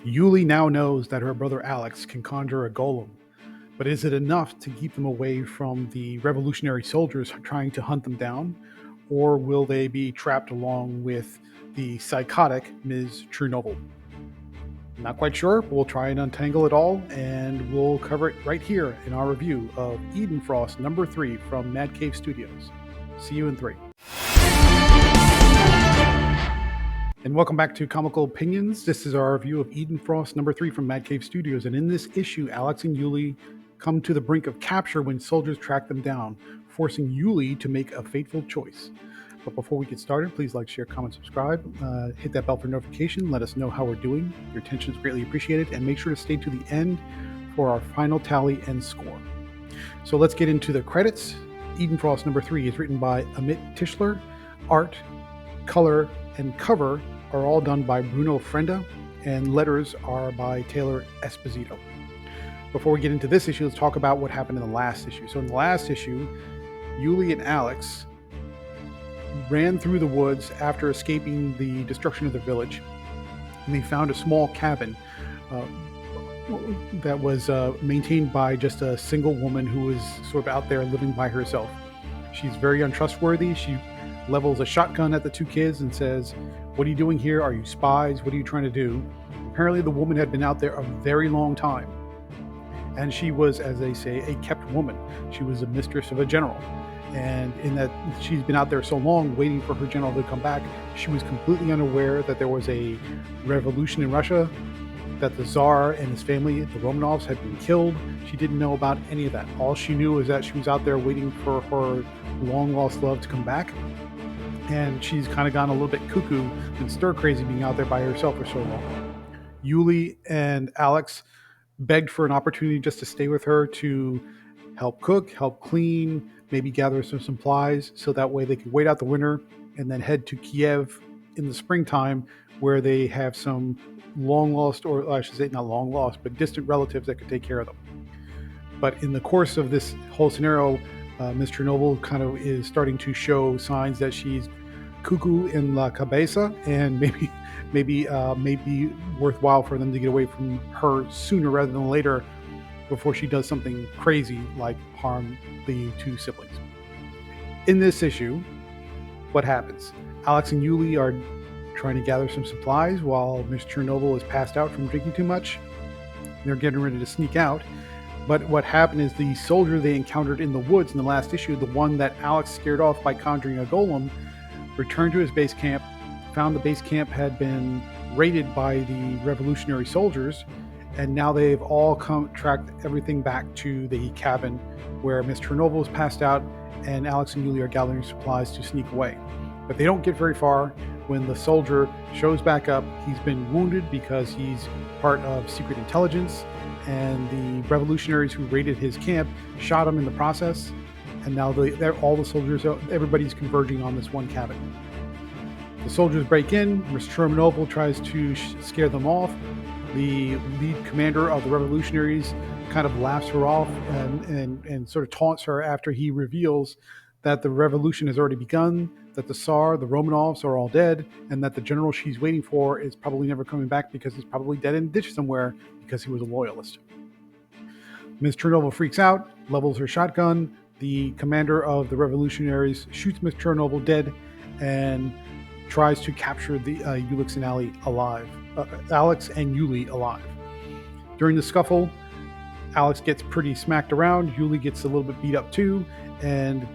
Yuli now knows that her brother Alex can conjure a golem, but is it enough to keep them away from the revolutionary soldiers trying to hunt them down, or will they be trapped along with the psychotic Ms. Chernobyl? Not quite sure, but we'll try and untangle it all, and we'll cover it right here in our review of Edenfrost number 3 from Mad Cave Studios. See you in 3. And welcome back to Comical Opinions. This is our review of Edenfrost number 3 from Mad Cave Studios. And in this issue, Alex and Yuli come to the brink of capture when soldiers track them down, forcing Yuli to make a fateful choice. But before we get started, please like, share, comment, subscribe, hit that bell for notification, let us know how we're doing. Your attention is greatly appreciated, and make sure to stay to the end for our final tally and score. So let's get into the credits. Edenfrost number 3 is written by Amit Tischler. Art, color, and cover are all done by Bruno Frenda, and letters are by Taylor Esposito. Before we get into this issue, let's talk about what happened in the last issue. So in the last issue, Yuli and Alex ran through the woods after escaping the destruction of the village, and they found a small cabin that was maintained by just a single woman who was sort of out there living by herself. She's very untrustworthy. She levels a shotgun at the two kids and says, "What are you doing here? Are you spies? What are you trying to do?" Apparently the woman had been out there a very long time, and she was, as they say, a kept woman. She was a mistress of a general, and in that she's been out there so long waiting for her general to come back, she was completely unaware that there was a revolution in Russia, that the Tsar and his family, the Romanovs, had been killed. She didn't know about any of that. All she knew is that she was out there waiting for her long-lost love to come back, and she's kind of gone a little bit cuckoo and stir-crazy being out there by herself for so long. Yuli and Alex begged for an opportunity just to stay with her to help cook, help clean, maybe gather some supplies, so that way they could wait out the winter and then head to Kiev in the springtime, where they have some long lost, or I should say not long lost, but distant relatives that could take care of them. But in the course of this whole scenario, Ms. Chernobyl kind of is starting to show signs that she's cuckoo in la cabeza, and maybe worthwhile for them to get away from her sooner rather than later, before she does something crazy like harm the two siblings. In this issue, what happens? Alex and Yuli are trying to gather some supplies while Miss Chernobyl is passed out from drinking too much. They're getting ready to sneak out. But what happened is the soldier they encountered in the woods in the last issue, the one that Alex scared off by conjuring a golem, returned to his base camp, found the base camp had been raided by the revolutionary soldiers, and now they've all tracked everything back to the cabin where Miss Chernobyl was passed out, and Alex and Yuli are gathering supplies to sneak away. But they don't get very far when the soldier shows back up. He's been wounded because he's part of secret intelligence, and the revolutionaries who raided his camp shot him in the process, and now all the soldiers, everybody's converging on this one cabin. The soldiers break in. Miss Chernobyl tries to scare them off. The lead commander of the revolutionaries kind of laughs her off and sort of taunts her after he reveals that the revolution has already begun, that the Tsar, the Romanovs, are all dead, and that the general she's waiting for is probably never coming back because he's probably dead in a ditch somewhere because he was a loyalist. Ms. Chernobyl freaks out, levels her shotgun. The commander of the revolutionaries shoots Ms. Chernobyl dead and tries to capture the Alex and Yuli alive. During the scuffle, Alex gets pretty smacked around. Yuli gets a little bit beat up too, and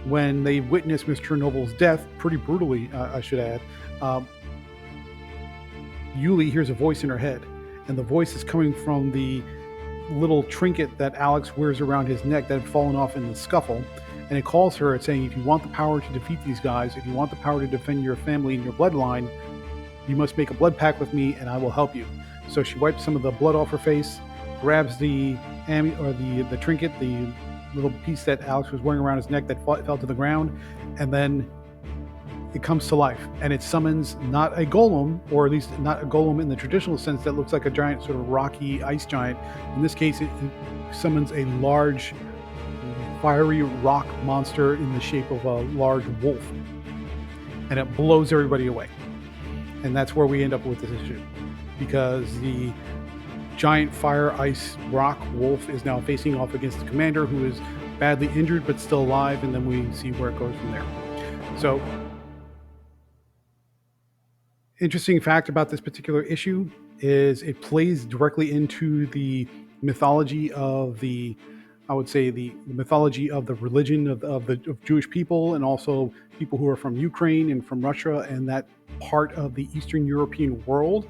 when they witness Miss Chernobyl's death, pretty brutally, I should add, Yuli hears a voice in her head, and the voice is coming from the little trinket that Alex wears around his neck that had fallen off in the scuffle, and it calls her saying, if you want the power to defeat these guys, if you want the power to defend your family and your bloodline, you must make a blood pact with me and I will help you. So she wipes some of the blood off her face, grabs the trinket, the little piece that Alex was wearing around his neck that fell to the ground, and then it comes to life, and it summons not a golem, or at least not a golem in the traditional sense that looks like a giant sort of rocky ice giant. In this case, it summons a large fiery rock monster in the shape of a large wolf, and it blows everybody away. And that's where we end up with this issue. because the giant fire ice rock wolf is now facing off against the commander, who is badly injured but still alive, and then we see where it goes from there. So, interesting fact about this particular issue is it plays directly into the mythology of the, I would say, the mythology of the religion of Jewish people, and also people who are from Ukraine and from Russia and that part of the Eastern European world.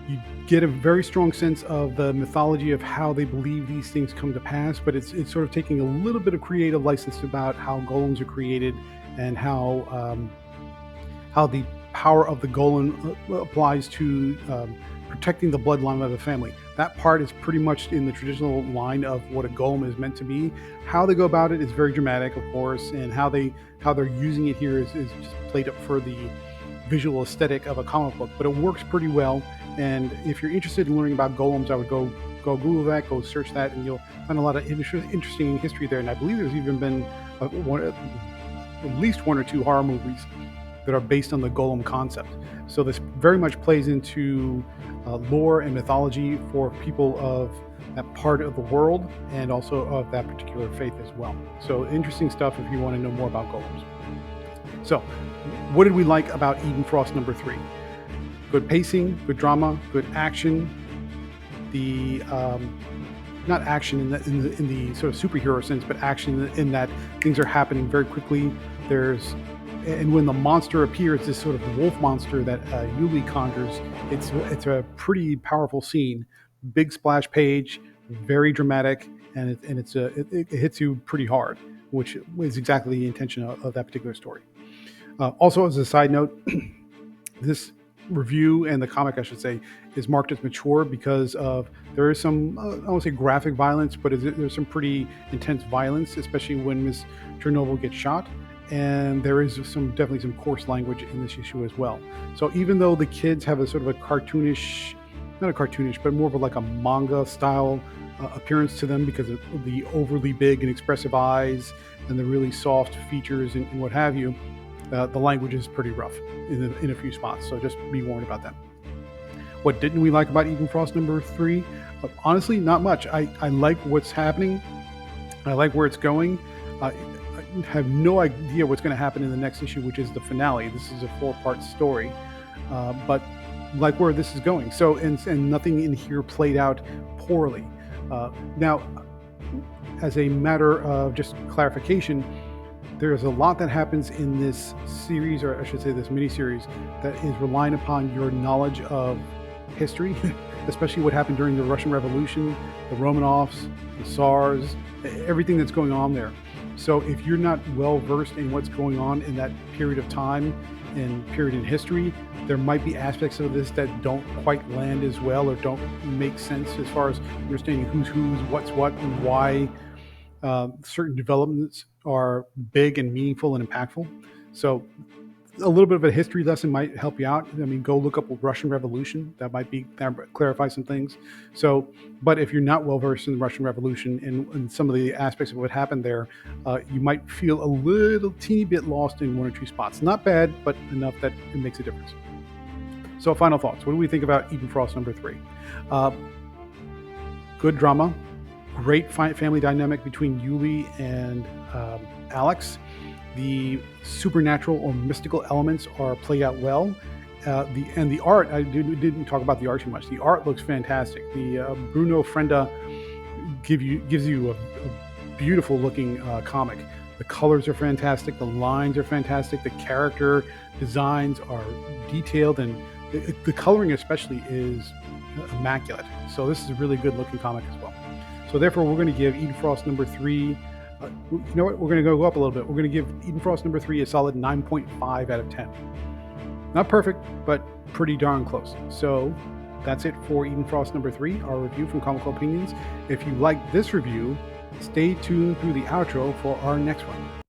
You get a very strong sense of the mythology of how they believe these things come to pass, but it's sort of taking a little bit of creative license about how golems are created and how the power of the golem applies to protecting the bloodline of the family. That part is pretty much in the traditional line of what a golem is meant to be. How they go about it is very dramatic, of course, and how they're using it here is just played up for the visual aesthetic of a comic book, but it works pretty well. And if you're interested in learning about golems, I would go Google that, go search that, and you'll find a lot of interesting history there. And I believe there's even been at least one or two horror movies that are based on the golem concept. So this very much plays into lore and mythology for people of that part of the world and also of that particular faith as well. So interesting stuff if you want to know more about golems. So what did we like about Edenfrost number 3? Good pacing, good drama, good action. The not action in the sort of superhero sense, but action in that things are happening very quickly. And when the monster appears, this sort of wolf monster that Yuli conjures, it's a pretty powerful scene. Big splash page, very dramatic, and it hits you pretty hard, which is exactly the intention of that particular story. Also, as a side note, this review and the comic, I should say, is marked as mature because there is some, I won't say graphic violence, but there's some pretty intense violence, especially when Miss Chernobyl gets shot. And there is definitely some coarse language in this issue as well. So even though the kids have a sort of a cartoonish, not a cartoonish, but more of like a manga style appearance to them because of the overly big and expressive eyes and the really soft features and what have you, the language is pretty rough in a few spots. So just be warned about that. What didn't we like about Edenfrost number 3? Honestly, not much. I like what's happening. I like where it's going. I have no idea what's going to happen in the next issue, which is the finale. This is a 4-part story, but like where this is going. So, and nothing in here played out poorly. Now, as a matter of just clarification, there's a lot that happens in this series, or I should say this mini-series, that is relying upon your knowledge of history, especially what happened during the Russian Revolution, the Romanovs, the Tsars, everything that's going on there. So if you're not well versed in what's going on in that period of time and period in history, there might be aspects of this that don't quite land as well or don't make sense as far as understanding who's, what's what, and why certain developments are big and meaningful and impactful. So a little bit of a history lesson might help you out. I mean, go look up Russian Revolution. That might clarify some things. So, but if you're not well versed in the Russian Revolution and some of the aspects of what happened there, you might feel a little teeny bit lost in one or two spots. Not bad, but enough that it makes a difference. So, final thoughts. What do we think about Edenfrost number 3? Good drama, great family dynamic between Yuli and Alex. The supernatural or mystical elements are played out well. The art, I didn't talk about the art too much. The art looks fantastic. The Bruno Frenda gives you a beautiful looking comic. The colors are fantastic. The lines are fantastic. The character designs are detailed, and the coloring especially is immaculate. So this is a really good looking comic as well. So therefore, we're going to give Edenfrost number 3. You know what? We're going to go up a little bit. We're going to give Edenfrost number 3 a solid 9.5 out of 10. Not perfect, but pretty darn close. So that's it for Edenfrost number 3, our review from Comical Opinions. If you like this review, stay tuned through the outro for our next one.